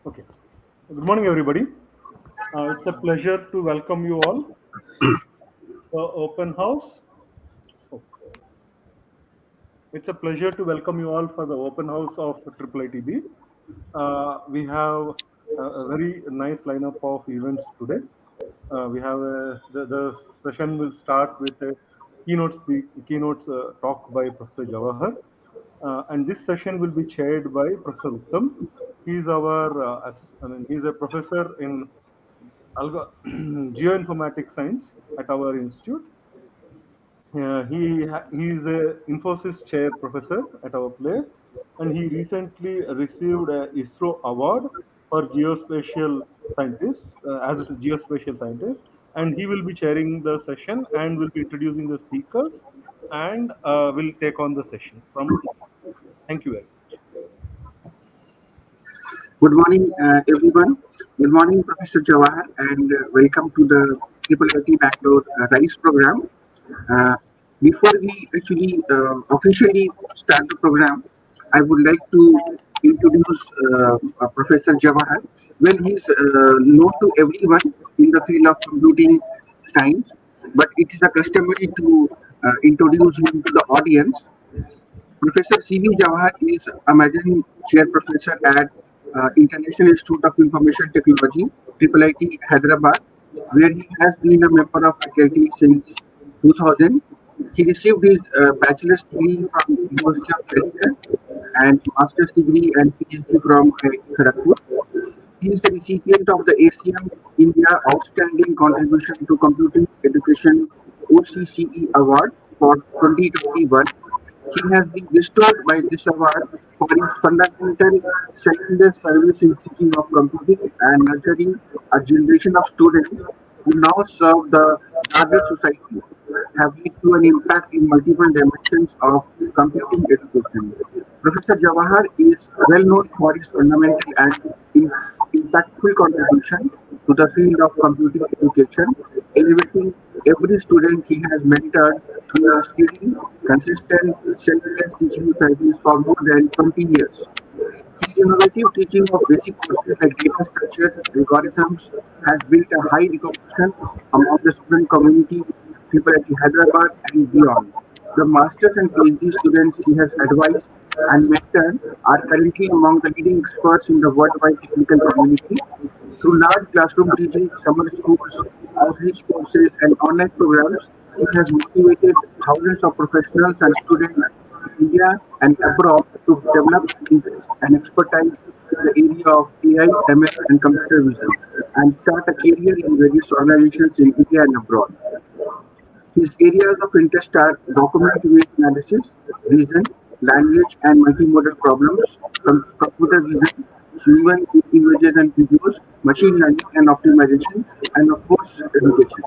Okay. Good morning, everybody. It's a pleasure to welcome you all to the open house. Oh, it's a pleasure to welcome you all for the open house of IIIT-B. We have a very nice lineup of events today. We have the session will start with a keynote talk by Professor Jawahar, and this session will be chaired by Professor Uttam. He's our he's a professor in geoinformatics science at our institute. He is a Infosys chair professor at our place, and he recently received a ISRO award for geospatial scientists as a geospatial scientist, and he will be chairing the session and will be introducing the speakers and will take on the session from here. Thank you very much. Good morning, everyone. Good morning, Professor Jawahar, and welcome to the IIIT-Bangalore RISE program. Uh, Before we actually officially start the program, I would like to introduce Professor Jawahar. Well, he's known to everyone in the field of computing science, but it is a customary to introduce him to the audience. Professor C.V. Jawahar is a Majan Chair Professor at International Institute of Information Technology, IIIT Hyderabad, where he has been a member of faculty since 2000. He received his bachelor's degree from University of Delhi and master's degree and PhD from IIT Kharagpur. He is the recipient of the ACM India Outstanding Contribution to Computing Education OCCE Award for 2021. He has been bestowed by this award for his fundamental selfless service in teaching of computing and nurturing a generation of students who now serve the larger society, have led to an impact in multiple dimensions of computing education. Professor Jawahar is well known for his fundamental and impactful contribution to the field of computing education, elevating every student he has mentored through a steady, consistent, selfless teaching service for more than 20 years. His innovative teaching of basic courses like data structures, algorithms has built a high recognition among the student community, people at Hyderabad and beyond. The masters and PhD students he has advised and mentored are currently among the leading experts in the worldwide technical community. Through large classroom teaching, summer schools, outreach courses, and online programs, he has motivated thousands of professionals and students in India and abroad to develop interest and expertise in the area of AI, ML, and computer vision, and start a career in various organizations in India and abroad. His areas of interest are document-based analysis, vision, language and multimodal problems, computer vision, human images and videos, machine learning and optimization, and of course, education.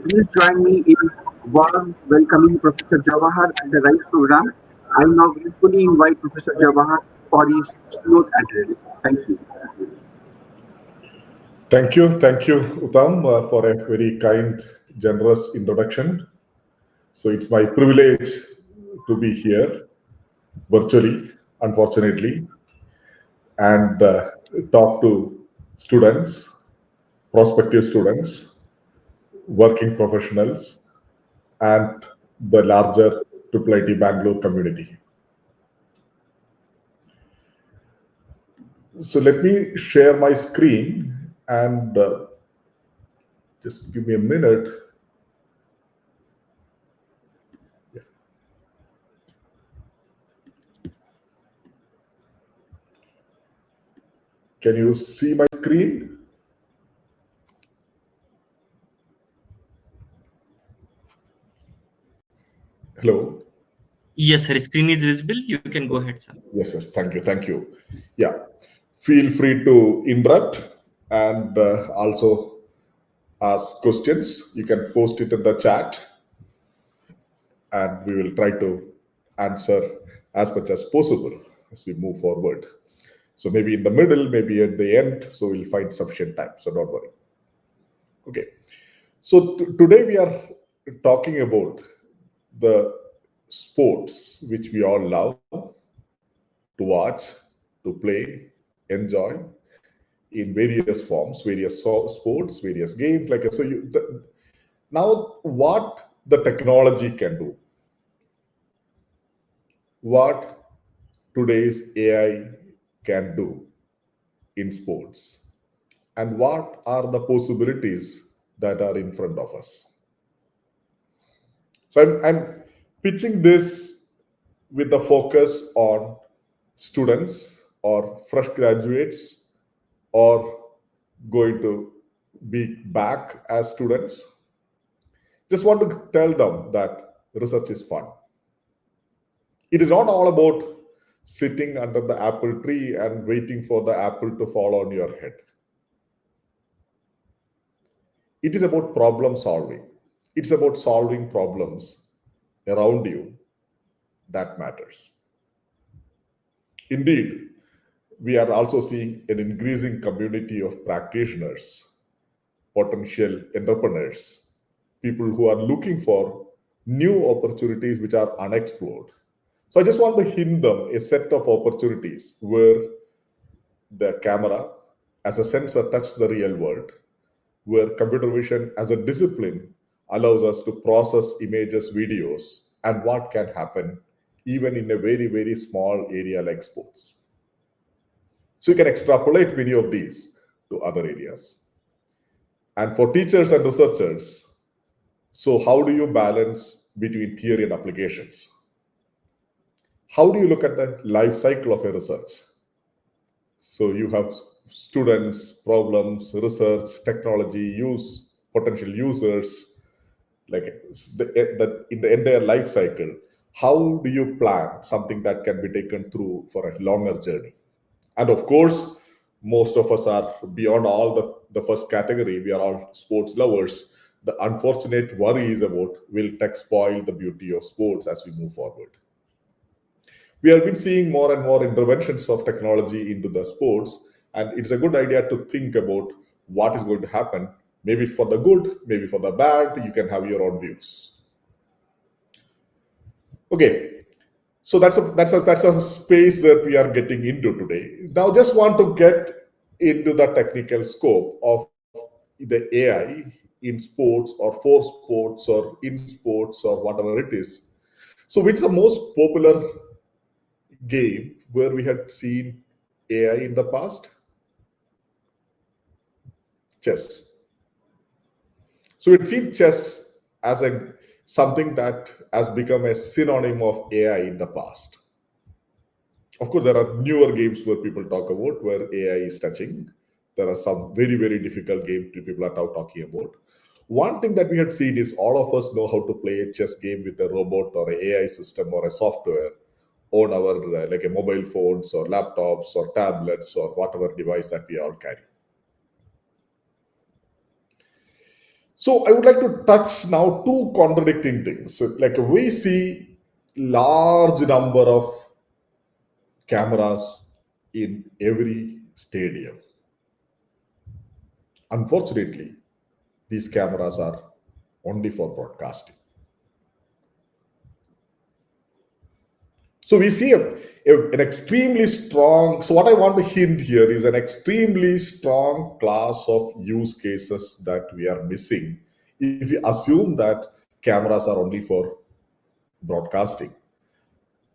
Please join me in warm welcoming Professor Jawahar at the RISE program. I now gratefully invite Professor Jawahar for his keynote address. Thank you. Thank you, Uttam, for a very kind, generous introduction. So it's my privilege to be here virtually, unfortunately, and talk to students, prospective students, working professionals, and the larger IIIT Bangalore community. So let me share my screen and just give me a minute. Can you see my screen? Hello? Yes, sir. Screen is visible. You can go ahead, sir. Yes, sir. Thank you. Yeah. Feel free to interrupt and also ask questions. You can post it in the chat and we will try to answer as much as possible as we move forward. So maybe in the middle, maybe at the end, so we'll find sufficient time. So don't worry. Okay. So today we are talking about the sports which we all love to watch, to play, enjoy, in various forms, various sports, various games. Like so, now what the technology can do, what today's AI can do in sports, and what are the possibilities that are in front of us. So I'm pitching this with the focus on students or fresh graduates or going to be back as students. Just want to tell them that research is fun. It is not all about sitting under the apple tree and waiting for the apple to fall on your head. It is about problem solving. It's about solving problems around you that matters. Indeed, we are also seeing an increasing community of practitioners, potential entrepreneurs, people who are looking for new opportunities which are unexplored. So I just want to hint them a set of opportunities where the camera as a sensor touches the real world, where computer vision as a discipline allows us to process images, videos, and what can happen even in a very, very small area like sports. So you can extrapolate many of these to other areas. And for teachers and researchers, so how do you balance between theory and applications? How do you look at the life cycle of a research? So you have students, problems, research, technology, use, potential users, like in the entire life cycle. How do you plan something that can be taken through for a longer journey? And of course, most of us are beyond all the first category. We are all sports lovers. The unfortunate worry is about, will tech spoil the beauty of sports as we move forward? We have been seeing more and more interventions of technology into the sports, and it's a good idea to think about what is going to happen. Maybe for the good, maybe for the bad. You can have your own views. Okay, so that's a space that we are getting into today. Now, just want to get into the technical scope of the AI in sports or for sports or in sports or whatever it is. So, which is the most popular game where we had seen AI in the past? Chess. So it seems chess as something that has become a synonym of AI in the past. Of course, there are newer games where people talk about where AI is touching. There are some very, very difficult games people are now talking about. One thing that we had seen is all of us know how to play a chess game with a robot or an AI system or a software on our like a mobile phones or laptops or tablets or whatever device that we all carry. So I would like to touch now two contradicting things. So, like we see large number of cameras in every stadium. Unfortunately, these cameras are only for broadcasting. So we see an extremely strong, so what I want to hint here is an extremely strong class of use cases that we are missing if you assume that cameras are only for broadcasting.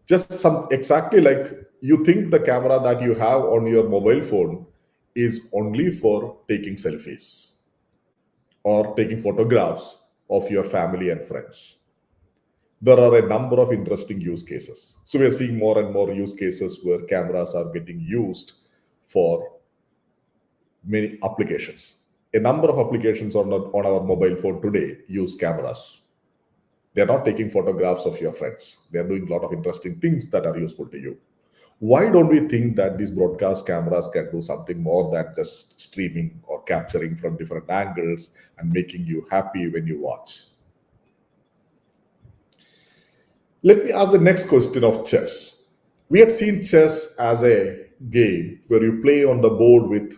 Just some exactly like you think the camera that you have on your mobile phone is only for taking selfies or taking photographs of your family and friends. There are a number of interesting use cases. So we are seeing more and more use cases where cameras are getting used for many applications. A number of applications on our mobile phone today use cameras. They're not taking photographs of your friends. They're doing a lot of interesting things that are useful to you. Why don't we think that these broadcast cameras can do something more than just streaming or capturing from different angles and making you happy when you watch? Let me ask the next question of chess. We had seen chess as a game where you play on the board with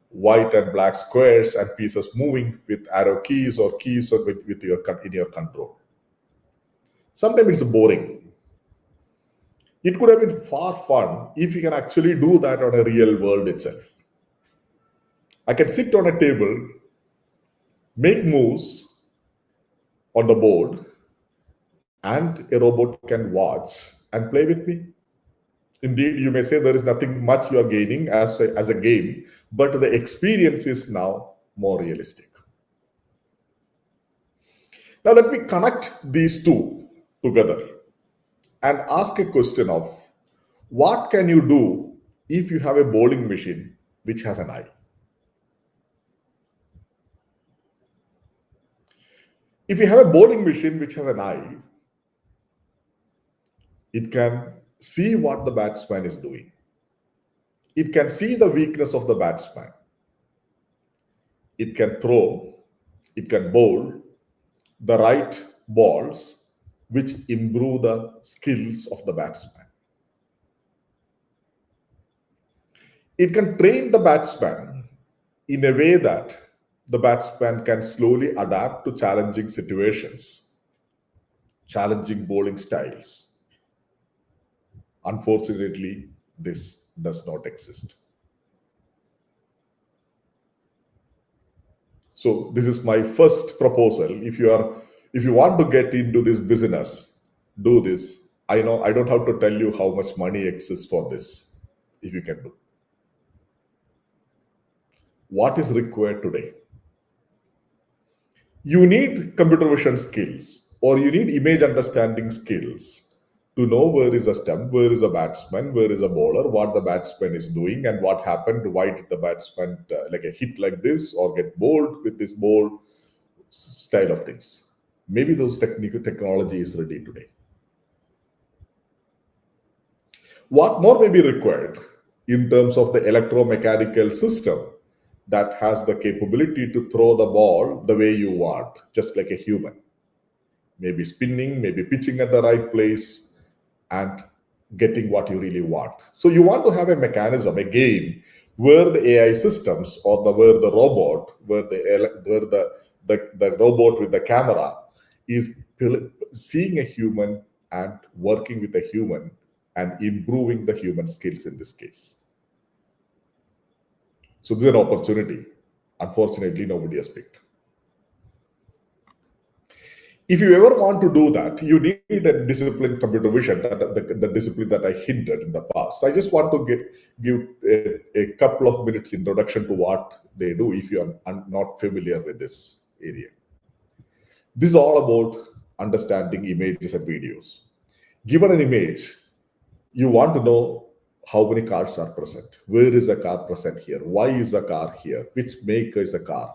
white and black squares and pieces moving with arrow keys or keys or in your control. Sometimes it's boring. It could have been far fun if you can actually do that on a real world itself. I can sit on a table, make moves on the board, and a robot can watch and play with me. Indeed, you may say there is nothing much you are gaining as a game, but the experience is now more realistic. Now, let me connect these two together and ask a question of what can you do if you have a bowling machine which has an eye? If you have a bowling machine which has an eye, it can see what the batsman is doing. It can see the weakness of the batsman. It can throw, it can bowl the right balls which improve the skills of the batsman. It can train the batsman in a way that the batsman can slowly adapt to challenging situations, challenging bowling styles. Unfortunately, this does not exist. So this is my first proposal. If you want to get into this business, do this. I know I don't have to tell you how much money exists for this, if you can do. What is required today? You need computer vision skills, or you need image understanding skills to know where is a stump, where is a batsman, where is a bowler, what the batsman is doing, and what happened. Why did the batsman like a hit like this or get bowled with this bowl style of things? Maybe those technology is ready today. What more may be required in terms of the electromechanical system that has the capability to throw the ball the way you want, just like a human? Maybe spinning, maybe pitching at the right place, and getting what you really want. So you want to have a mechanism, a game, where the AI systems or where the robot, where the robot with the camera is seeing a human and working with a human and improving the human skills in this case. So this is an opportunity. Unfortunately, nobody has picked. If you ever want to do that, you need a discipline, computer vision, the discipline that I hinted in the past. I just want to give a couple of minutes introduction to what they do if you are not familiar with this area. This is all about understanding images and videos. Given an image, you want to know how many cars are present. Where is a car present here? Why is a car here? Which maker is a car?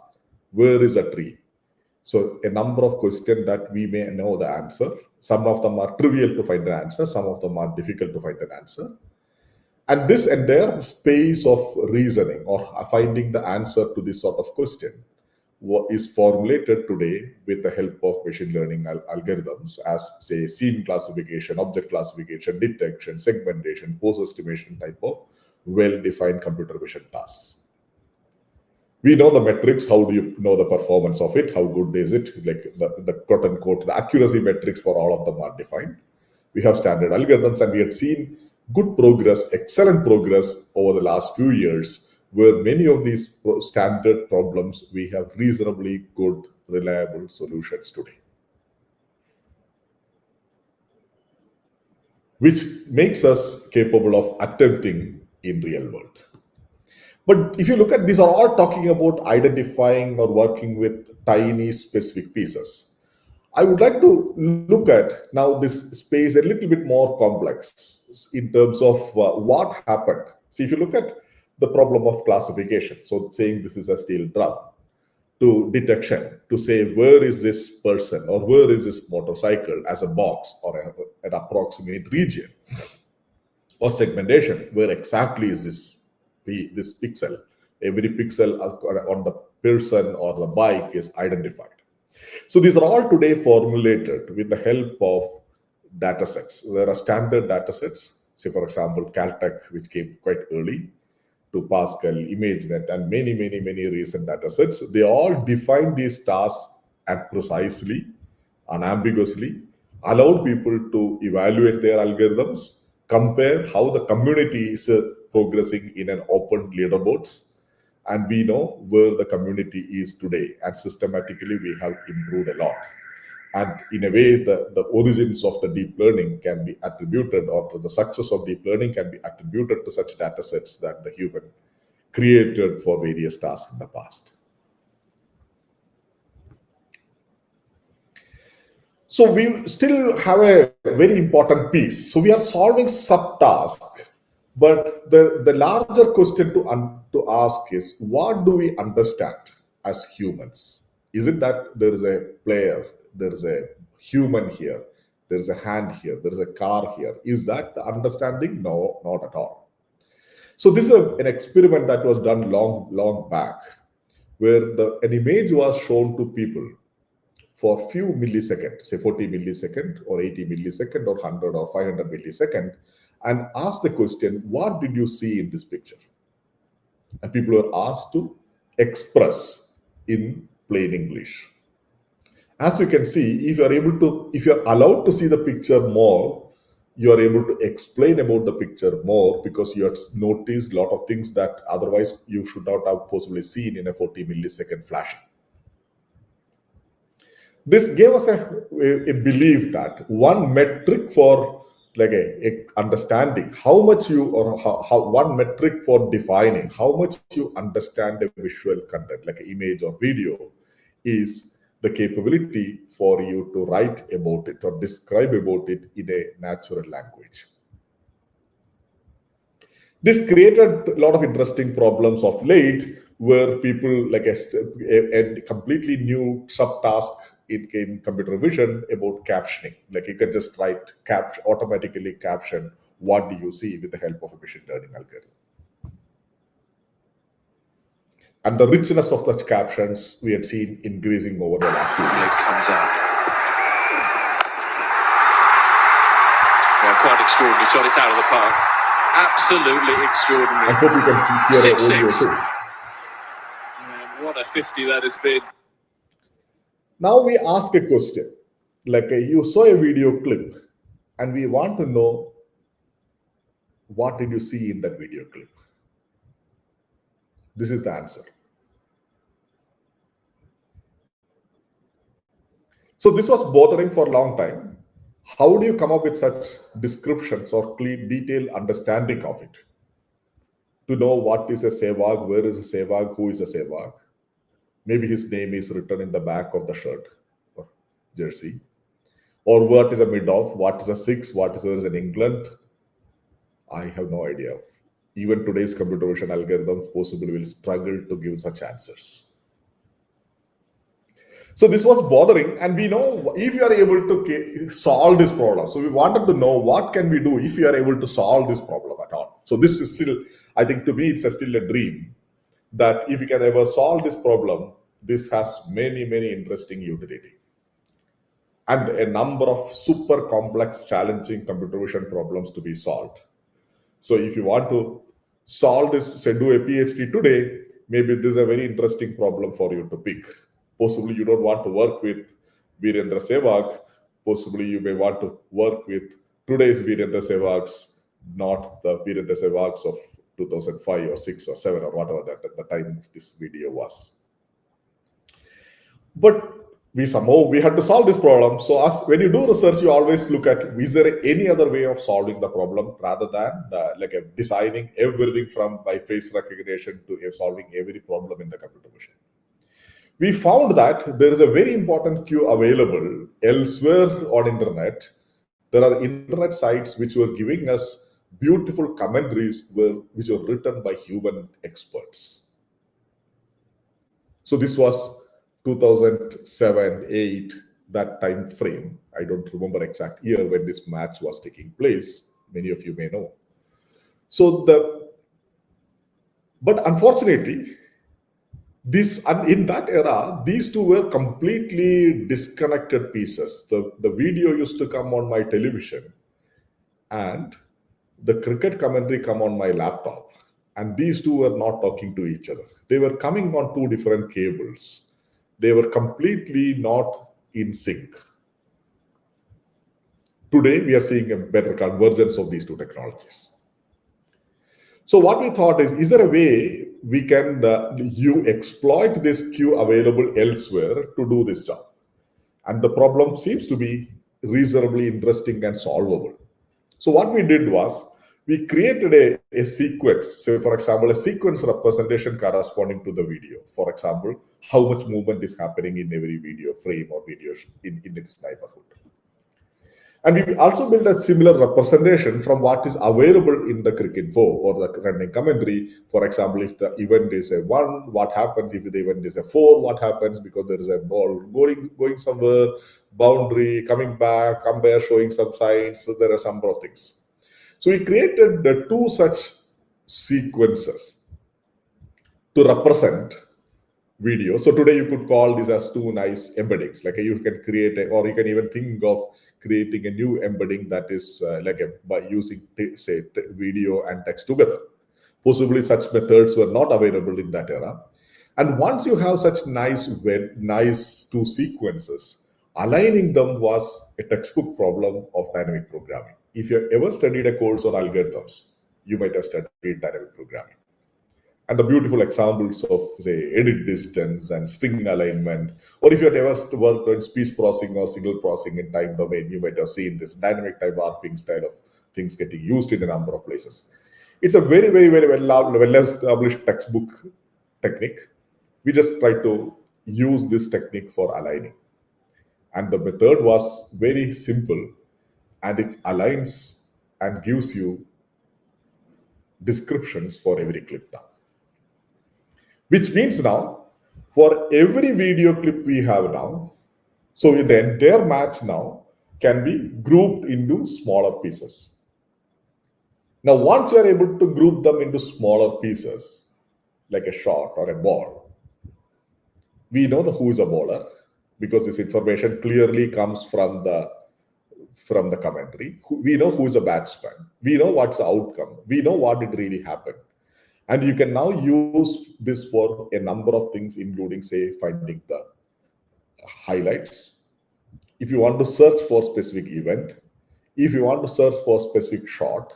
Where is a tree? So a number of questions that we may know the answer. Some of them are trivial to find an answer. Some of them are difficult to find an answer. And this entire space of reasoning or finding the answer to this sort of question is formulated today with the help of machine learning algorithms as, say, scene classification, object classification, detection, segmentation, pose estimation type of well-defined computer vision tasks. We know the metrics. How do you know the performance of it? How good is it? Like the quote unquote, the accuracy metrics for all of them are defined. We have standard algorithms, and we had seen good progress, excellent progress over the last few years, where many of these standard problems, we have reasonably good, reliable solutions today, which makes us capable of attempting in real world. But if you look at, these are all talking about identifying or working with tiny specific pieces. I would like to look at now this space a little bit more complex in terms of what happened. See, if you look at the problem of classification, so saying this is a steel drum, to detection, to say where is this person or where is this motorcycle as a box or an approximate region, or segmentation, where exactly is this pixel. Every pixel on the person or the bike is identified. So these are all today formulated with the help of data sets. There are standard data sets, say for example, Caltech, which came quite early, to Pascal, ImageNet, and many recent data sets. They all define these tasks and precisely, unambiguously, allowed people to evaluate their algorithms, compare how the community is progressing in an open leaderboards, and we know where the community is today, and systematically we have improved a lot. And in a way, the origins of the deep learning can be attributed, or the success of deep learning can be attributed to such data sets that the human created for various tasks in the past. So we still have a very important piece. So we are solving subtasks, but the larger question to ask is, what do we understand as humans? Is it that there is a player, there is a human here, there is a hand here, there is a car here? Is that the understanding? No, not at all. So this is an experiment that was done long back, where an image was shown to people for few milliseconds, say 40 millisecond or 80 millisecond or 100 or 500 millisecond, and ask the question, what did you see in this picture? And people were asked to express in plain English. As you can see, if you're allowed to see the picture more, you are able to explain about the picture more, because you have noticed a lot of things that otherwise you should not have possibly seen in a 40 millisecond flash. This gave us a belief that one metric for like a understanding how much you, or how one metric for defining how much you understand a visual content like an image or video is the capability for you to write about it or describe about it in a natural language. This created a lot of interesting problems of late, where people like a completely new subtask in computer vision about captioning. Like you can just write automatically caption what do you see with the help of a machine learning algorithm. And the richness of such captions we had seen increasing over the last few years. Comes out. Yeah, quite extraordinary. Shot it out of the park. Absolutely extraordinary. I hope you can see here the audio too. And what a 50 that has been. Now we ask a question, like you saw a video clip and we want to know, what did you see in that video clip? This is the answer. So this was bothering for a long time. How do you come up with such descriptions or clean, detailed understanding of it? To know what is a Sehwag, where is a Sehwag, who is a Sehwag? Maybe his name is written in the back of the shirt or jersey. Or what is a mid-off, what is a six, what is there in England? I have no idea. Even today's computer vision algorithms possibly will struggle to give such answers. So this was bothering, and we know if you are able to solve this problem. So we wanted to know what can we do if you are able to solve this problem at all. So this is still, I think to me, it's still a dream that if you can ever solve this problem, this has many interesting utility. And a number of super complex, challenging computer vision problems to be solved. So if you want to solve this, say do a PhD today, maybe this is a very interesting problem for you to pick. Possibly you don't want to work with Virendra Sehwag. Possibly you may want to work with today's Virendra Sehwags, not the Virendra Sehwags of 2005 or 6 or 7 or whatever that at the time of this video was. But we had to solve this problem. So when you do research, you always look at, is there any other way of solving the problem rather than designing everything from by face recognition to solving every problem in the computer vision. We found that there is a very important queue available elsewhere on internet. There are internet sites which were giving us beautiful commentaries which were written by human experts. So this was 2007, 8, that time frame. I don't remember exact year when this match was taking place. Many of you may know. So but unfortunately, in that era, these two were completely disconnected pieces. The video used to come on my television and the cricket commentary come on my laptop. And these two were not talking to each other. They were coming on two different cables. They were completely not in sync. Today, we are seeing a better convergence of these two technologies. So what we thought is there a way you exploit this queue available elsewhere to do this job. And the problem seems to be reasonably interesting and solvable. So what we did was we created a sequence. So for example, a sequence representation corresponding to the video. For example, how much movement is happening in every video frame or video in its neighborhood. And we also built a similar representation from what is available in the cricket info or the running commentary. For example, if the event is a 1, what happens? If the event is a 4, what happens? Because there is a ball going somewhere, boundary, coming back, umpire showing some signs. So there are some number of things. So we created the 2 such sequences to represent video. So today you could call these as 2 nice embeddings. Like you can create or you can even think of creating a new embedding that is by using video and text together. Possibly such methods were not available in that era. And once you have such nice 2 sequences, aligning them was a textbook problem of dynamic programming. If you have ever studied a course on algorithms, you might have studied dynamic programming. And the beautiful examples of, say, edit distance and string alignment, or if you have ever worked on speech processing or signal processing in time domain, you might have seen this dynamic type warping style of things getting used in a number of places. It's a very, very, very well-established textbook technique. We just try to use this technique for aligning. And the method was very simple, and it aligns and gives you descriptions for every clip now. Which means now, for every video clip we have now, so the entire match now can be grouped into smaller pieces. Now, once you are able to group them into smaller pieces, like a shot or a ball, we know who is a bowler, because this information clearly comes from the commentary. We know who is a batsman. We know what's the outcome. We know what did really happen. And you can now use this for a number of things, including, say, finding the highlights. If you want to search for specific event, if you want to search for specific shot,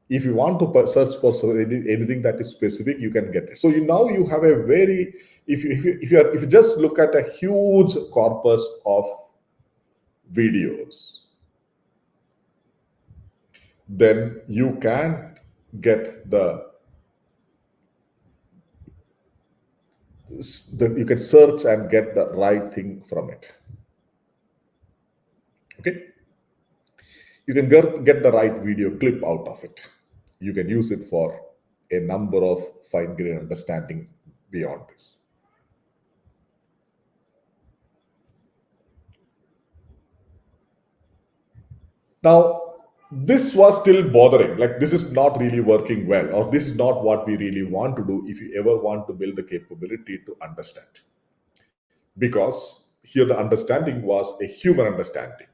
if you want to search for anything that is specific, you can get it. So now you have a very, if you just look at a huge corpus of videos, then you can get you can search and get the right thing from it. Okay, you can get the right video clip out of it. You can use it for a number of fine-grained understanding beyond this. Now, this was still bothering, like this is not really working well, or this is not what we really want to do if you ever want to build the capability to understand. Because here the understanding was a human understanding,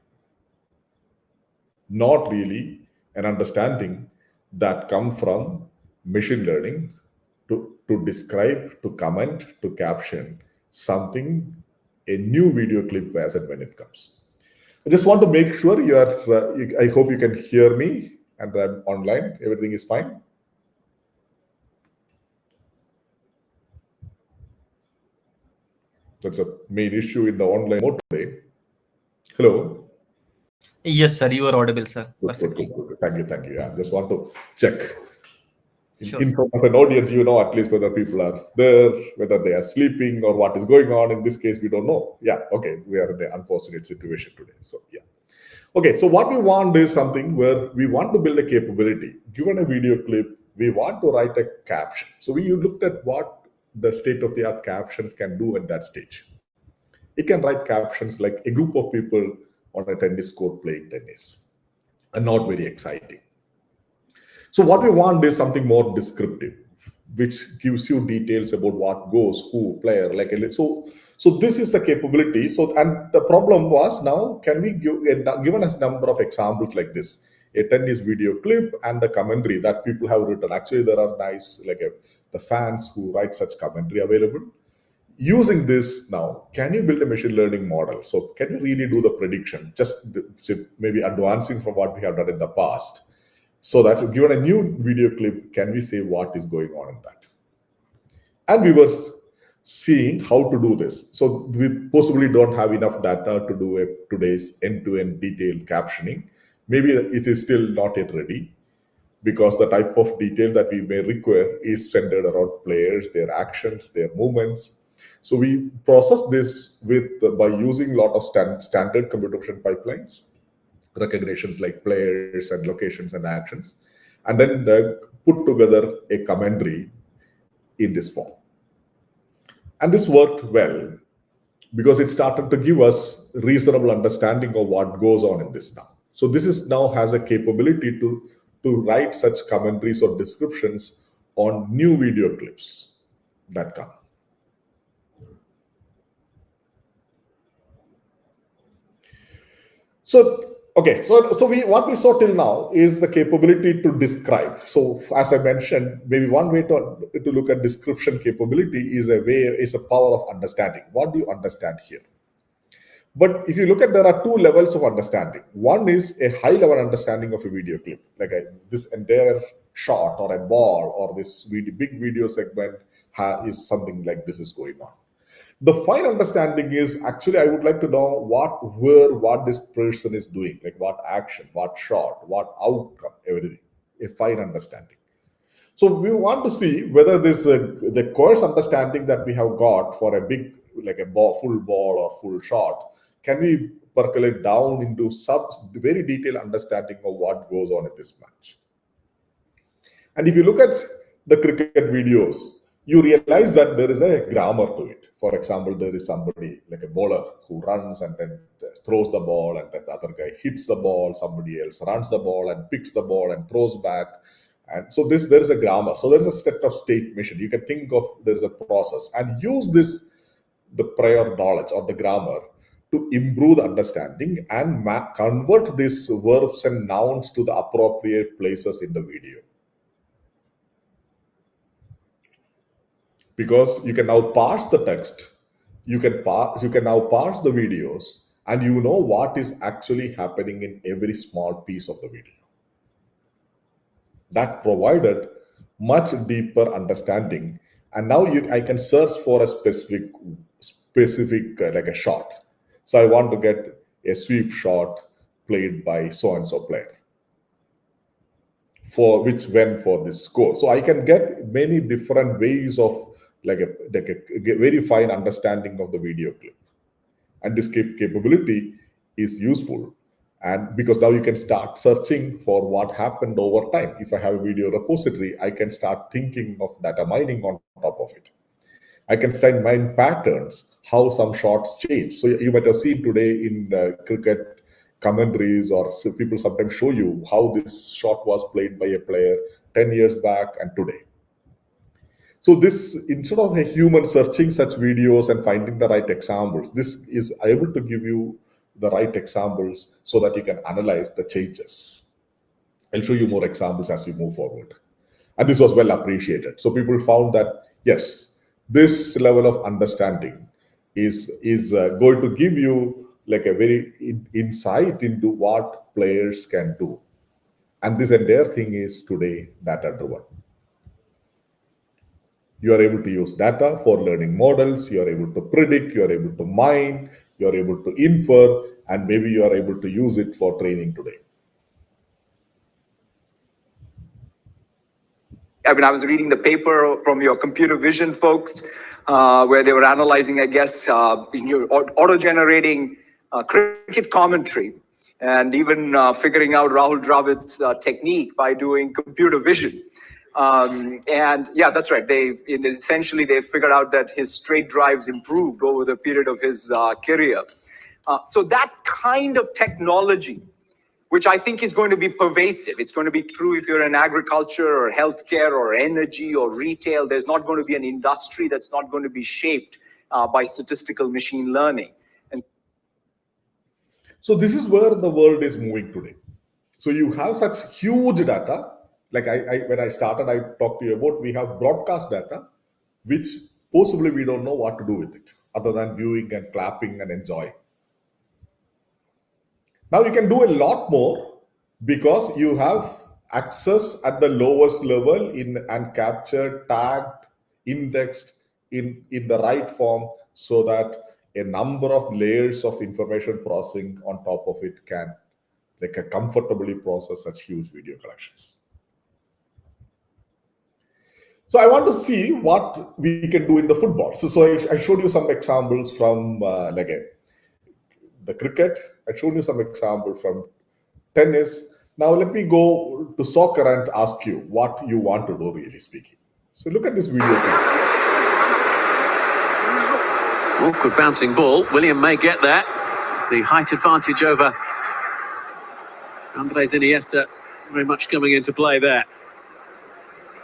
not really an understanding that come from machine learning to describe, to comment, to caption something, a new video clip as and when it comes. I just want to make sure you are, I hope you can hear me and I'm online. Everything is fine. That's a main issue in the online mode today. Hello. Yes, sir. You are audible, sir. Perfectly. Good. Thank you. Yeah, just want to check. Sure, in front of an audience, you know at least whether people are there, whether they are sleeping or what is going on. In this case, we don't know. Yeah, okay, we are in an unfortunate situation today. So yeah. Okay, so what we want is something where we want to build a capability. Given a video clip, we want to write a caption. So we looked at what the state-of-the-art captions can do at that stage. It can write captions like a group of people on a tennis court playing tennis, and not very exciting. So what we want is something more descriptive, which gives you details about what goes, who, player, like so this is the capability. So, and the problem was now, can we given us a number of examples like this, a tennis video clip and the commentary that people have written. Actually, there are nice, the fans who write such commentary available. Using this now, can you build a machine learning model? So can you really do the prediction, just maybe advancing from what we have done in the past? So that given a new video clip, can we say what is going on in that? And we were seeing how to do this. So we possibly don't have enough data to do today's end-to-end detailed captioning. Maybe it is still not yet ready, because the type of detail that we may require is centered around players, their actions, their movements. So we process this by using a lot of standard computer vision pipelines, recognitions like players and locations and actions, and then put together a commentary in this form. And this worked well because it started to give us reasonable understanding of what goes on in this now. So this is now has a capability to write such commentaries or descriptions on new video clips that come. So, okay, so what we saw till now is the capability to describe. So as I mentioned, maybe one way to look at description capability is a power of understanding. What do you understand here? But if you look at, there are two levels of understanding. One is a high level understanding of a video clip, like this entire shot or a ball or this big video segment is something like this is going on. The fine understanding is actually, I would like to know what this person is doing, like what action, what shot, what outcome, everything, a fine understanding. So we want to see whether this the coarse understanding that we have got for a big, like a full ball or full shot, can we percolate down into very detailed understanding of what goes on in this match. And if you look at the cricket videos, you realize that there is a grammar to it. For example, there is somebody like a bowler who runs and then throws the ball, and then the other guy hits the ball, somebody else runs the ball and picks the ball and throws back. And so there is a grammar. So there is a set of state mission. You can think of there is a process and use the prior knowledge or the grammar to improve the understanding and convert these verbs and nouns to the appropriate places in the video. Because you can now parse the text, you can now parse the videos, and you know what is actually happening in every small piece of the video. That provided much deeper understanding. And now I can search for a specific like a shot. So I want to get a sweep shot played by so-and-so player, for which went for this score. So I can get many different ways of like a very fine understanding of the video clip. And this capability is useful. And because now you can start searching for what happened over time. If I have a video repository, I can start thinking of data mining on top of it. I can start mine patterns, how some shots change. So you might have seen today in cricket commentaries, or people sometimes show you how this shot was played by a player 10 years back and today. So this, instead of a human searching such videos and finding the right examples, this is able to give you the right examples so that you can analyze the changes. I'll show you more examples as we move forward. And this was well appreciated. So people found that, yes, this level of understanding is going to give you like a very insight into what players can do. And this entire thing is today data-driven. You are able to use data for learning models, you are able to predict, you are able to mine, you are able to infer, and maybe you are able to use it for training today. I mean, I was reading the paper from your computer vision folks, where they were analyzing, I guess, auto-generating cricket commentary, and even figuring out Rahul Dravid's technique by doing computer vision. And yeah, that's right. Essentially they figured out that his straight drives improved over the period of his career. So that kind of technology, which I think is going to be pervasive. It's going to be true if you're in agriculture or healthcare or energy or retail. There's not going to be an industry that's not going to be shaped by statistical machine learning. And so this is where the world is moving today. So you have such huge data. Like when I started, I talked to you about, we have broadcast data, which possibly we don't know what to do with it, other than viewing and clapping and enjoying. Now you can do a lot more because you have access at the lowest level and captured, tagged, indexed in the right form so that a number of layers of information processing on top of it can comfortably process such huge video collections. So I want to see what we can do in the football. So I showed you some examples from the cricket. I showed you some examples from tennis. Now let me go to soccer and ask you what you want to do, really speaking. So look at this video clip. Awkward bouncing ball. William may get there. The height advantage over Andres Iniesta very much coming into play there.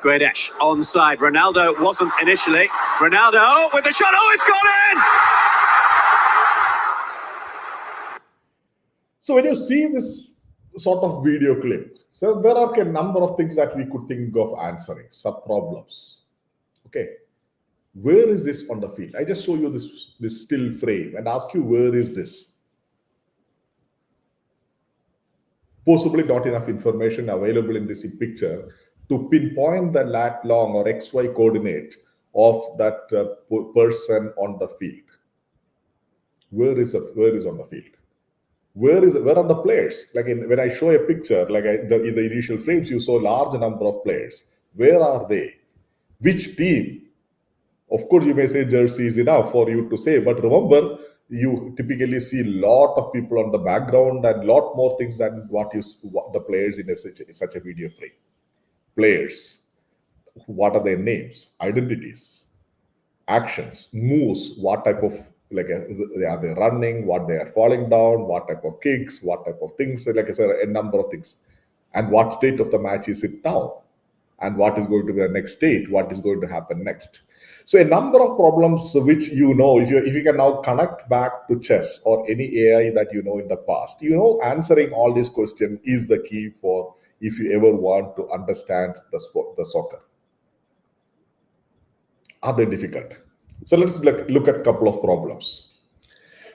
Guedes onside. Ronaldo wasn't initially. Ronaldo with the shot. Oh, it's gone in! So when you see this sort of video clip, so there are a number of things that we could think of answering, sub-problems. Okay, where is this on the field? I just show you this still frame and ask you, where is this? Possibly not enough information available in this picture to pinpoint the lat long or XY coordinate of that person on the field. Where is on the field? Where are the players? When I show a picture, in the initial frames, you saw large number of players. Where are they? Which team? Of course, you may say jersey is enough for you to say, but remember, you typically see a lot of people on the background and a lot more things than what the players in such a video frame. Players, what are their names, identities, actions, moves, what type of are they running, what they are falling down, what type of kicks, what type of things, like I said, a number of things, and what state of the match is it now, and what is going to be the next state, what is going to happen next. So a number of problems which if you can now connect back to chess or any AI that you know in the past, answering all these questions is the key for if you ever want to understand the sport, the soccer. Are they difficult? So let's look at a couple of problems.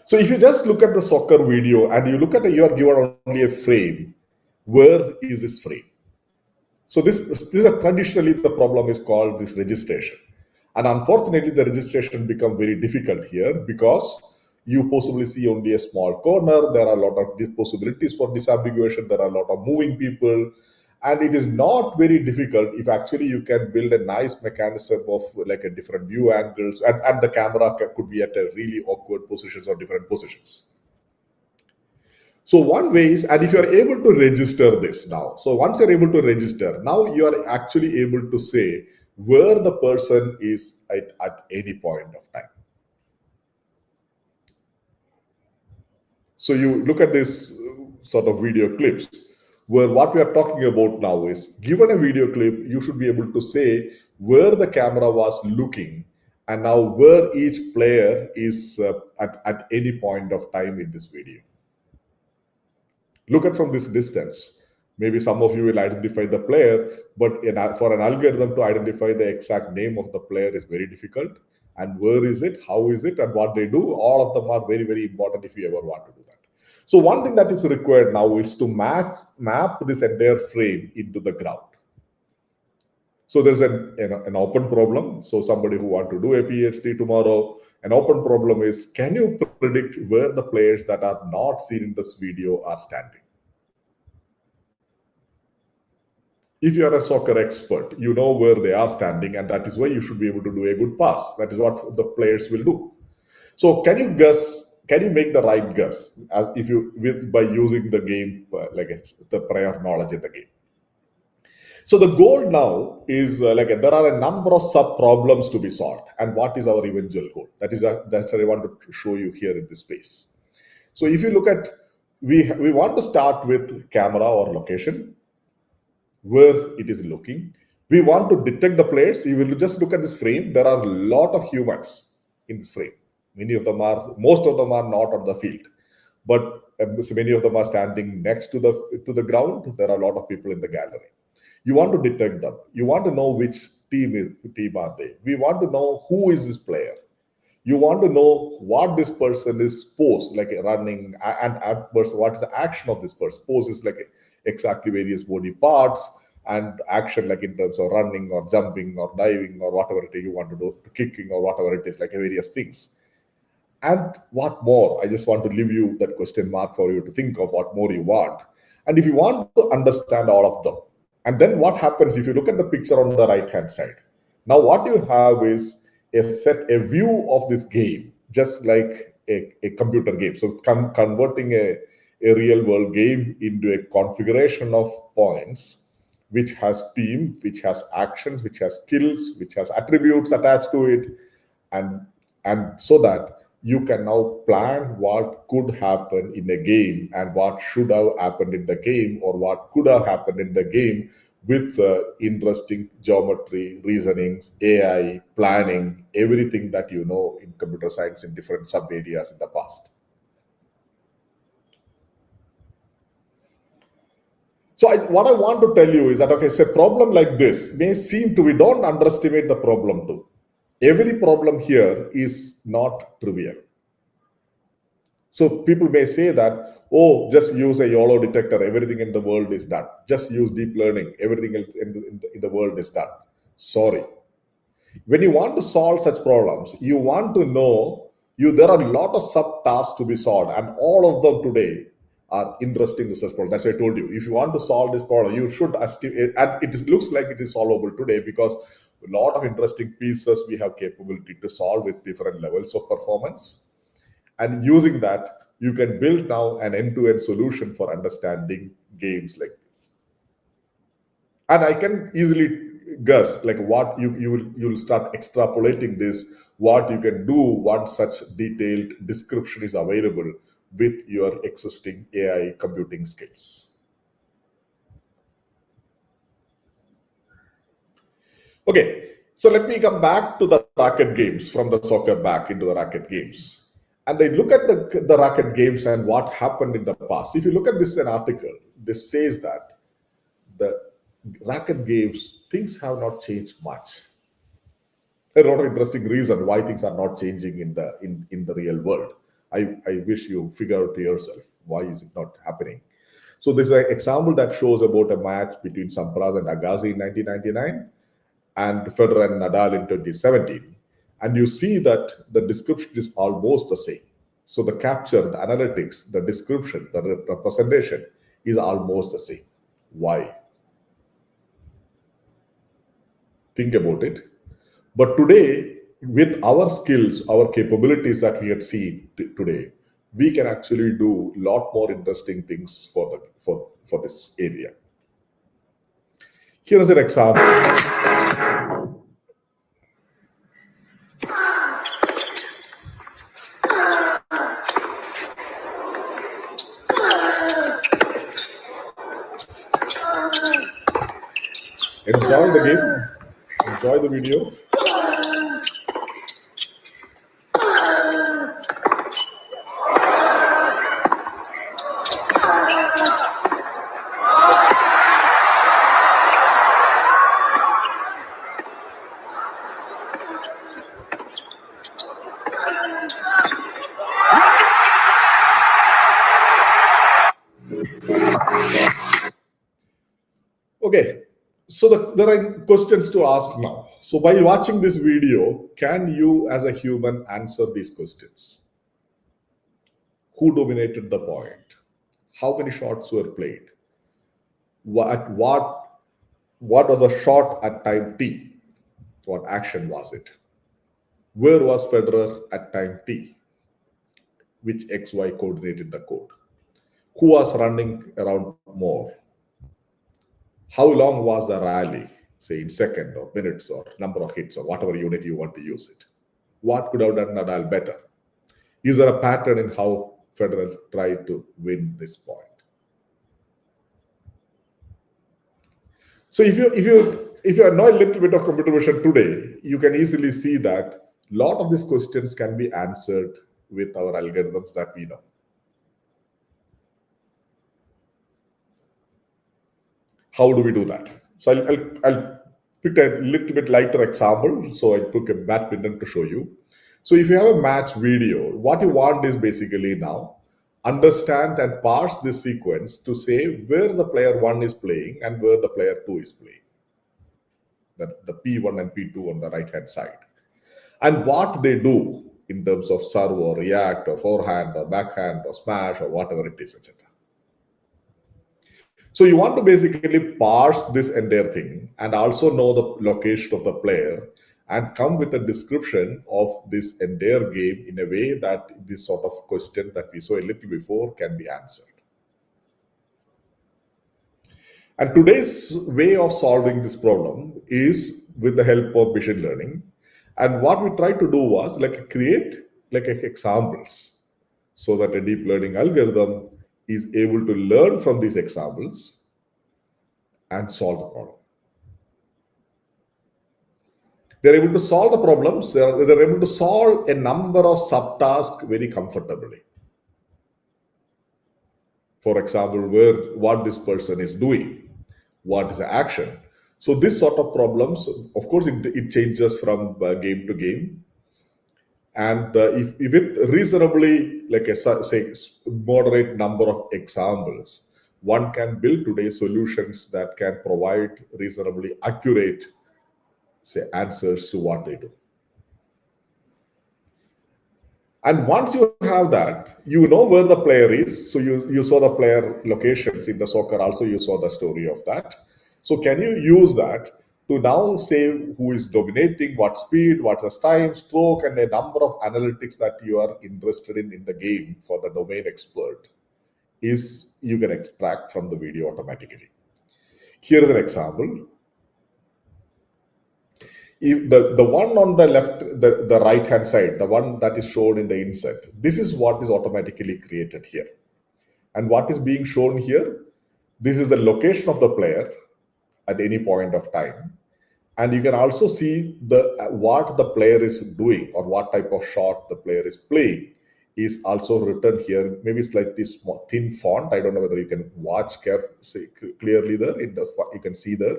So if you just look at the soccer video and you look at you are given only a frame, where is this frame? So this is traditionally the problem is called this registration. And unfortunately, the registration become very difficult here because you possibly see only a small corner. There are a lot of possibilities for disambiguation. There are a lot of moving people. And it is not very difficult if actually you can build a nice mechanism of a different view angles, and the camera could be at a really awkward positions or different positions. So one way is, and if you are able to register this now, so once you're able to register, now you are actually able to say where the person is at any point of time. So you look at this sort of video clips, where what we are talking about now is, given a video clip, you should be able to say where the camera was looking and now where each player is at any point of time in this video. Look at from this distance. Maybe some of you will identify the player, but for an algorithm to identify the exact name of the player is very difficult. And where is it, how is it, and what they do, all of them are very, very important if you ever want to do that. So one thing that is required now is to map this entire frame into the ground. So there's an open problem. So somebody who wants to do a PhD tomorrow, an open problem is, can you predict where the players that are not seen in this video are standing? If you are a soccer expert, you know where they are standing, and that is why you should be able to do a good pass. That is what the players will do. So can you guess? Can you make the right guess by using the game, the prior knowledge in the game? So the goal now is there are a number of sub problems to be solved, and what is our eventual goal? That's what I want to show you here in this space. So if you look at, we want to start with camera or location, where it is looking. We want to detect the players. You will just look at this frame. There are a lot of humans in this frame. Most of them are not on the field, but many of them are standing next to the ground. There are a lot of people in the gallery. You want to detect them. You want to know which team are they. We want to know who is this player. You want to know what this person is posed, running, and what is the action of this person. Pose is exactly various body parts, and action, like in terms of running or jumping or diving or whatever it is you want to do, kicking or whatever it is, like various things. And what more? I just want to leave you that question mark for you to think of what more you want. And if you want to understand all of them, and then what happens if you look at the picture on the right hand side? Now what you have is a view of this game, just like a computer game. So converting a real world game into a configuration of points, which has theme, which has actions, which has skills, which has attributes attached to it, and so that you can now plan what could happen in a game and what should have happened in the game, or what could have happened in the game, with interesting geometry, reasonings, AI, planning, everything that you know in computer science in different sub areas in the past. So what I want to tell you is that, okay, so a problem like this may seem to, we don't underestimate the problem too. Every problem here is not trivial. So people may say that, oh, just use a YOLO detector, everything in the world is done. Just use deep learning, everything else in the world is done. Sorry. When you want to solve such problems, you want to know, there are a lot of sub-tasks to be solved, and all of them today are interesting research problems. That's why I told you, if you want to solve this problem, you should estimate, and it looks like it is solvable today, because a lot of interesting pieces we have capability to solve with different levels of performance. And using that, you can build now an end-to-end solution for understanding games like this. And I can easily guess, like, what you'll start extrapolating this, what you can do once such detailed description is available with your existing AI computing skills. Okay, so let me come back to the racket games, from the soccer back into the racket games. And they look at the racket games and what happened in the past. If you look at this an article, this says that the racket games, things have not changed much. A lot of interesting reason why things are not changing in the real world. I wish you figure out yourself, why is it not happening? So this is an example that shows about a match between Sampras and Agassi in 1999 and Federer and Nadal in 2017. And you see that the description is almost the same. So the capture, the analytics, the description, the representation is almost the same. Why? Think about it. But today, with our skills, our capabilities that we had seen today, we can actually do a lot more interesting things for this area. Here is an example. Enjoy the game, enjoy the video. Okay, so there are questions to ask now. So by watching this video, can you as a human answer these questions? Who dominated the point? How many shots were played? What was the shot at time T? What action was it? Where was Federer at time T? Which XY coordinated the code? Who was running around more? How long was the rally, say in second or minutes or number of hits or whatever unit you want to use it? What could have done Nadal better? Is there a pattern in how Federer tried to win this point? So if you know a little bit of computer vision today, you can easily see that a lot of these questions can be answered with our algorithms that we know. How do we do that? So I'll pick a little bit lighter example. So I took a badminton to show you. So if you have a match video, what you want is basically now understand and parse this sequence to say where the player 1 is playing and where the player 2 is playing. The P1 and P2 on the right hand side. And what they do in terms of serve or react or forehand or backhand or smash or whatever it is, etc. So you want to basically parse this entire thing and also know the location of the player and come with a description of this entire game in a way that this sort of question that we saw a little before can be answered. And today's way of solving this problem is with the help of machine learning. And what we tried to do was create examples so that a deep learning algorithm is able to learn from these examples and solve the problem. They're able to solve the problems. They're able to solve a number of subtasks very comfortably. For example, what this person is doing, what is the action. So this sort of problems, of course, it changes from game to game. And if with reasonably, say, moderate number of examples, one can build today solutions that can provide reasonably accurate, say, answers to what they do. And once you have that, you know where the player is. So you saw the player locations in the soccer. Also, you saw the story of that. So can you use that to now say who is dominating, what speed, what's the time, stroke, and a number of analytics that you are interested in the game for the domain expert is you can extract from the video automatically. Here is an example. If the one on the left, the right hand side, the one that is shown in the inset, this is what is automatically created here. And what is being shown here, this is the location of the player at any point of time. And you can also see what the player is doing or what type of shot the player is playing is also written here. Maybe it's like this thin font. I don't know whether you can watch clearly there. You can see there.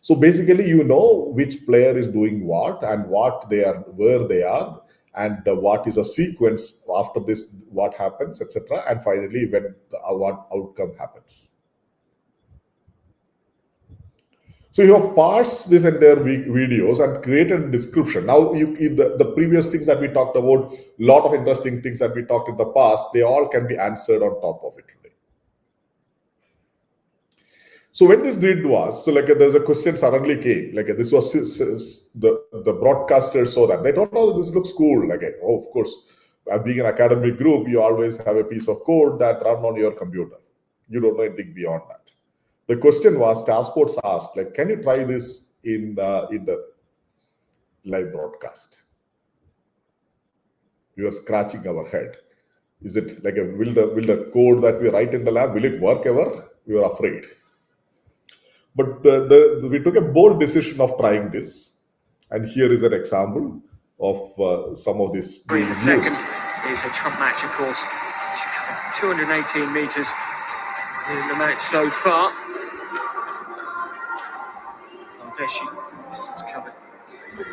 So basically, you know which player is doing what and what they are, where they are, and what is a sequence after this, what happens, etc. And finally, when what outcome happens. So you have parsed this entire videos and created a description. Now, the previous things that we talked about, a lot of interesting things that we talked in the past, they all can be answered on top of it today. So when this did was, so there's a question suddenly came, this was the broadcasters saw that. They thought, oh, this looks cool. Oh, of course, being an academic group, you always have a piece of code that run on your computer. You don't know anything beyond that. The question was, Star Sports asked, can you try this in the live broadcast? We were scratching our head. Is it will the code that we write in the lab, will it work ever? We were afraid. But we took a bold decision of trying this. And here is an example of some of this being used. Second is a trump match, of course. 218 meters in the match so far. It's covered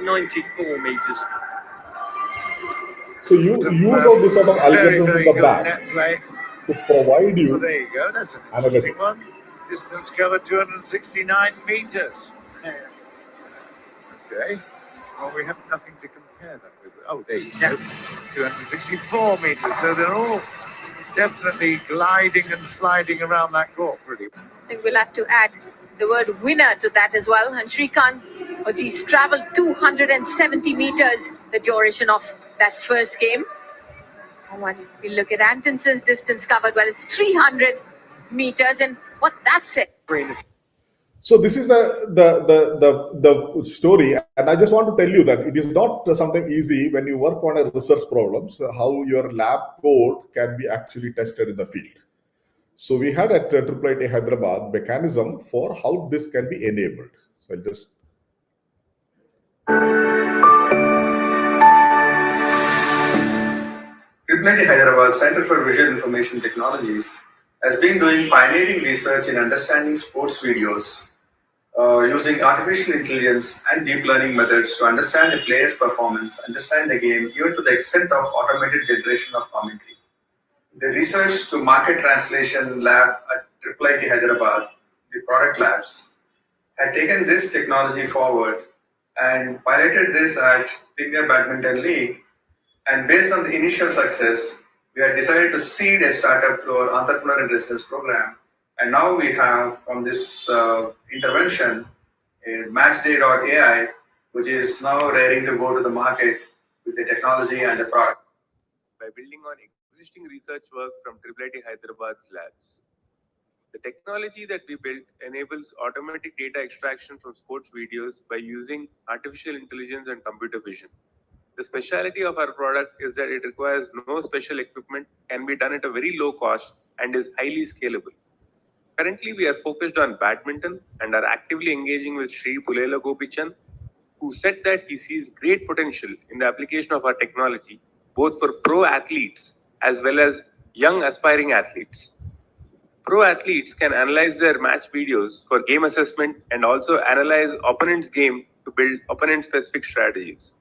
94 meters. So you use all this sort of algorithms in the back to provide you. Well, there you go. That's an analytics. interesting one. Distance covered 269 meters. Okay. Well, we have nothing to compare that with. Oh, there you go. 264 meters. So they're all definitely gliding and sliding around that court, really. I think we'll have to add the word winner to that as well. And Srikanth, he's traveled 270 meters, the duration of that first game. And when we look at Antonsen's distance covered, well, it's 300 meters. And what that's it. So this is the story, and I just want to tell you that it is not sometimes easy when you work on a research problems, how your lab code can be actually tested in the field. So we had at IIIT Hyderabad mechanism for how this can be enabled. So I'll just. IIIT Hyderabad Center for Visual Information Technologies has been doing pioneering research in understanding sports videos using artificial intelligence and deep learning methods to understand a player's performance, understand the game, even to the extent of automated generation of commentary. the research to market translation lab at IIIT Hyderabad, the product labs, had taken this technology forward and piloted this at Premier Badminton League. And based on the initial success, we had decided to seed a startup through our entrepreneur in residence program. And now we have, from this intervention, a matchday.ai, which is now raring to go to the market with the technology and the product. By building on existing research work from IIIT Hyderabad's labs. The technology that we built enables automatic data extraction from sports videos by using artificial intelligence and computer vision. The speciality of our product is that it requires no special equipment, can be done at a very low cost, and is highly scalable. Currently, we are focused on badminton and are actively engaging with Sri Pulela Gopichan, who said that he sees great potential in the application of our technology, both for pro athletes as well as young aspiring athletes. Pro athletes can analyze their match videos for game assessment and also analyze opponent's game to build opponent-specific strategies.